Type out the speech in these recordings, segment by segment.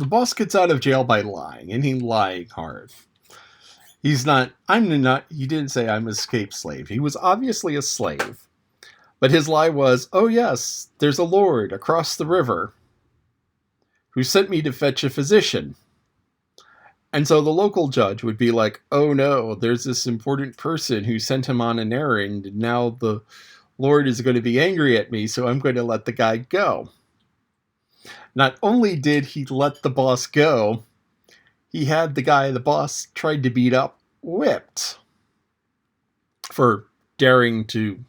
the boss gets out of jail by lying, and he lying hard. He's not, I'm not, he didn't say I'm an escaped slave. He was obviously a slave. But his lie was, oh yes, there's a lord across the river who sent me to fetch a physician. And so the local judge would be like, oh no, there's this important person who sent him on an errand, and now the Lord is going to be angry at me, so I'm going to let the guy go. Not only did he let the boss go, he had the guy the boss tried to beat up whipped for daring to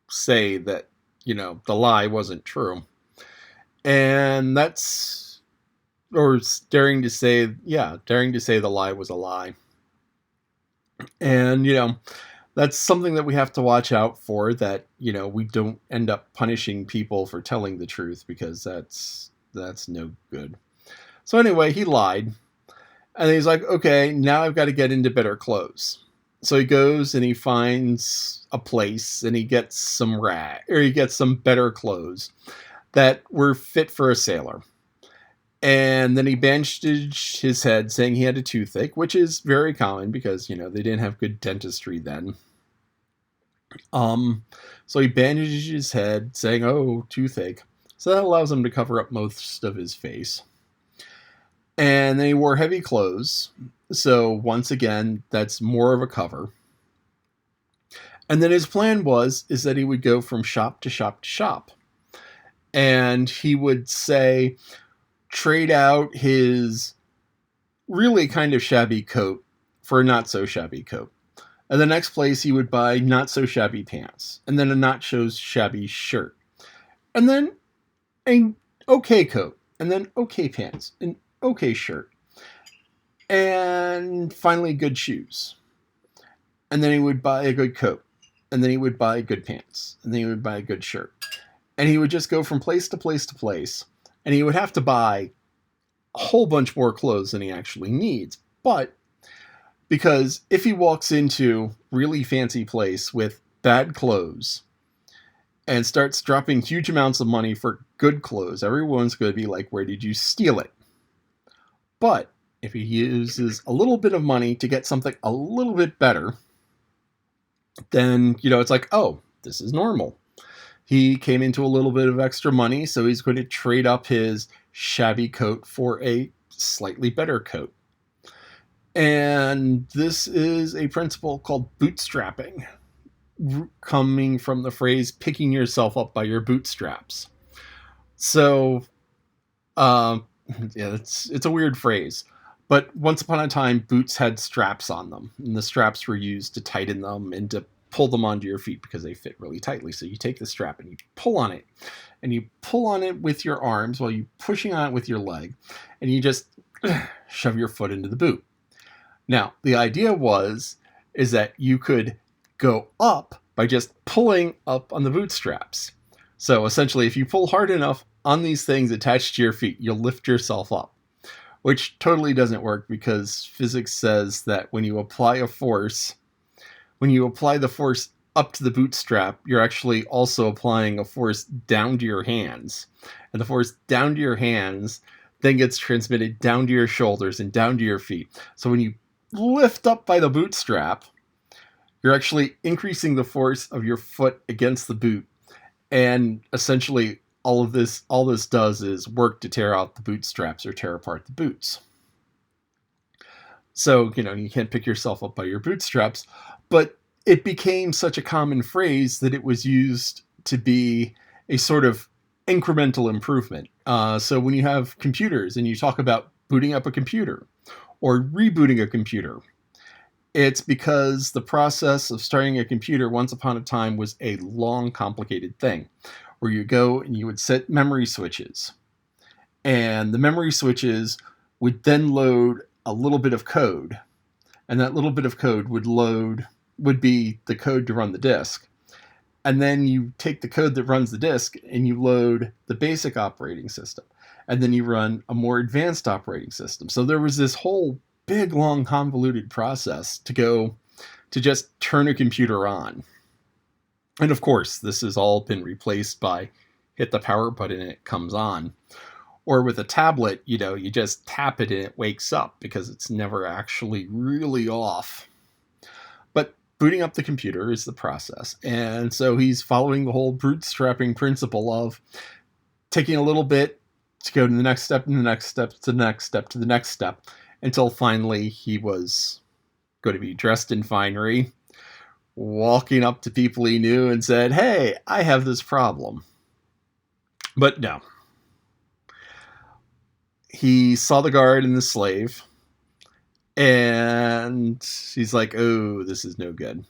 say that, the lie wasn't true. And that's, or daring to say the lie was a lie. And, that's something that we have to watch out for, that, we don't end up punishing people for telling the truth, because that's no good. So anyway, he lied. And he's like, okay, now I've got to get into better clothes. So he goes and he finds a place and he gets some better clothes that were fit for a sailor. And then he bandaged his head, saying he had a toothache, which is very common because, they didn't have good dentistry then. So he bandages his head, saying, oh, toothache. So that allows him to cover up most of his face. And then he wore heavy clothes. So once again, that's more of a cover. And then his plan is that he would go from shop to shop to shop. And he would say, trade out his really kind of shabby coat for a not so shabby coat. And the next place he would buy not so shabby pants. And then a not so shabby shirt. And then an okay coat. And then okay pants. And okay shirt, and finally good shoes. And then he would buy a good coat, and then he would buy good pants, and then he would buy a good shirt. And he would just go from place to place to place, and he would have to buy a whole bunch more clothes than he actually needs. But because if he walks into really fancy place with bad clothes and starts dropping huge amounts of money for good clothes, everyone's going to be like, where did you steal it? But if he uses a little bit of money to get something a little bit better, then, it's like, oh, this is normal. He came into a little bit of extra money, so he's going to trade up his shabby coat for a slightly better coat. And this is a principle called bootstrapping, coming from the phrase picking yourself up by your bootstraps. So, yeah, it's a weird phrase, but once upon a time, boots had straps on them, and the straps were used to tighten them and to pull them onto your feet because they fit really tightly. So you take the strap and you pull on it, and you pull on it with your arms while you're pushing on it with your leg, and you just shove your foot into the boot. Now, the idea is that you could go up by just pulling up on the bootstraps. So essentially, if you pull hard enough on these things attached to your feet, you'll lift yourself up, which totally doesn't work because physics says that when you apply the force up to the bootstrap, you're actually also applying a force down to your hands. And the force down to your hands then gets transmitted down to your shoulders and down to your feet. So when you lift up by the bootstrap, you're actually increasing the force of your foot against the boot. And essentially, all this does is work to tear out the bootstraps or tear apart the boots. So, you can't pick yourself up by your bootstraps, but it became such a common phrase that it was used to be a sort of incremental improvement. So when you have computers and you talk about booting up a computer or rebooting a computer, it's because the process of starting a computer once upon a time was a long, complicated thing, where you go and you would set memory switches. And the memory switches would then load a little bit of code. And that little bit of code would be the code to run the disk. And then you take the code that runs the disk and you load the basic operating system. And then you run a more advanced operating system. So there was this whole big, long, convoluted process to just turn a computer on. And of course, this has all been replaced by hit the power button and it comes on. Or with a tablet, you just tap it and it wakes up because it's never actually really off. But booting up the computer is the process. And so he's following the whole bootstrapping principle of taking a little bit to go to the next step and the next step to the next step to the next step until finally he was going to be dressed in finery, walking up to people he knew and said, "Hey, I have this problem." But no. He saw the guard and the slave, and he's like, "Oh, this is no good."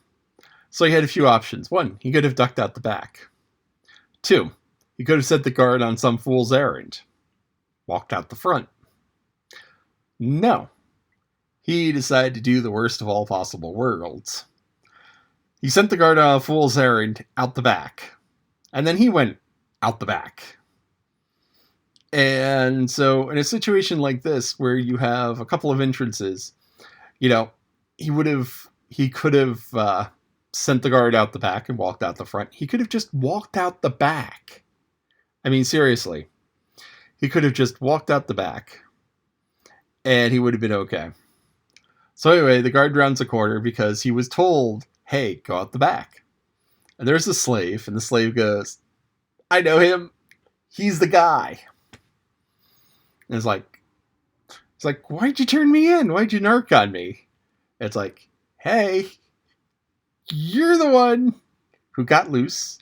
So he had a few options. One, he could have ducked out the back. Two, he could have sent the guard on some fool's errand, walked out the front. No. He decided to do the worst of all possible worlds. He sent the guard on a fool's errand out the back, and then he went out the back. And so in a situation like this where you have a couple of entrances, he could have sent the guard out the back and walked out the front. He could have just walked out the back. I mean, seriously. He could have just walked out the back and he would have been okay. So anyway, the guard rounds a corner because he was told, "Hey, go out the back." And there's a slave, and the slave goes, "I know him. He's the guy." And it's like, "Why'd you turn me in? Why'd you narc on me?" It's like, "Hey, you're the one who got loose.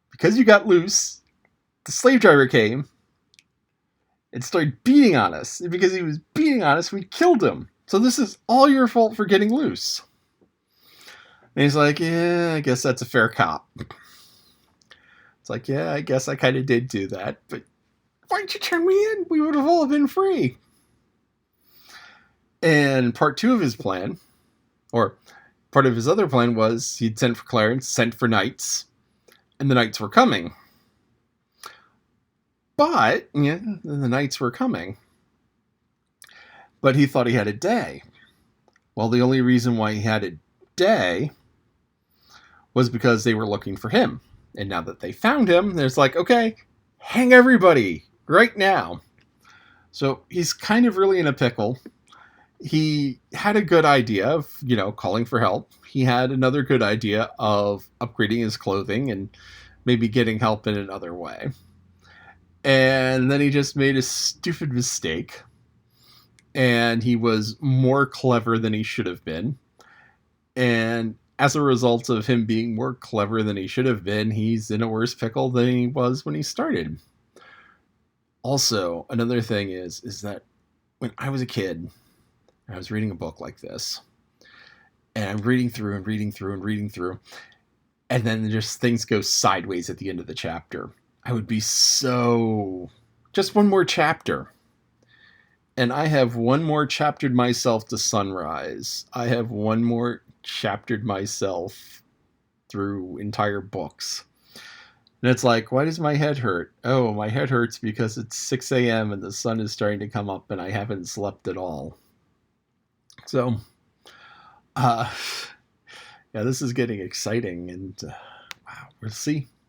Because you got loose, the slave driver came and started beating on us. And because he was beating on us, we killed him. So this is all your fault for getting loose." And he's like, "Yeah, I guess that's a fair cop." It's like, "Yeah, I guess I kind of did do that, but why'd you turn me in? We would have all been free." And part two of his plan, or part of his other plan, was he'd sent for Clarence, sent for knights, and the knights were coming. But, the knights were coming. But he thought he had a day. Well, the only reason why he had a day was because they were looking for him. And now that they found him, there's like, okay, hang everybody right now. So he's kind of really in a pickle. He had a good idea of, calling for help. He had another good idea of upgrading his clothing and maybe getting help in another way. And then he just made a stupid mistake. And he was more clever than he should have been. And as a result of him being more clever than he should have been, he's in a worse pickle than he was when he started. Also, another thing is that when I was a kid, I was reading a book like this, and I'm reading through, and then just things go sideways at the end of the chapter. I would be just one more chapter. And I have one more chaptered myself to sunrise. I have one more chaptered myself through entire books. And it's like, why does my head hurt? Oh, my head hurts because it's 6 a.m. and the sun is starting to come up and I haven't slept at all. So, this is getting exciting, and wow, we'll see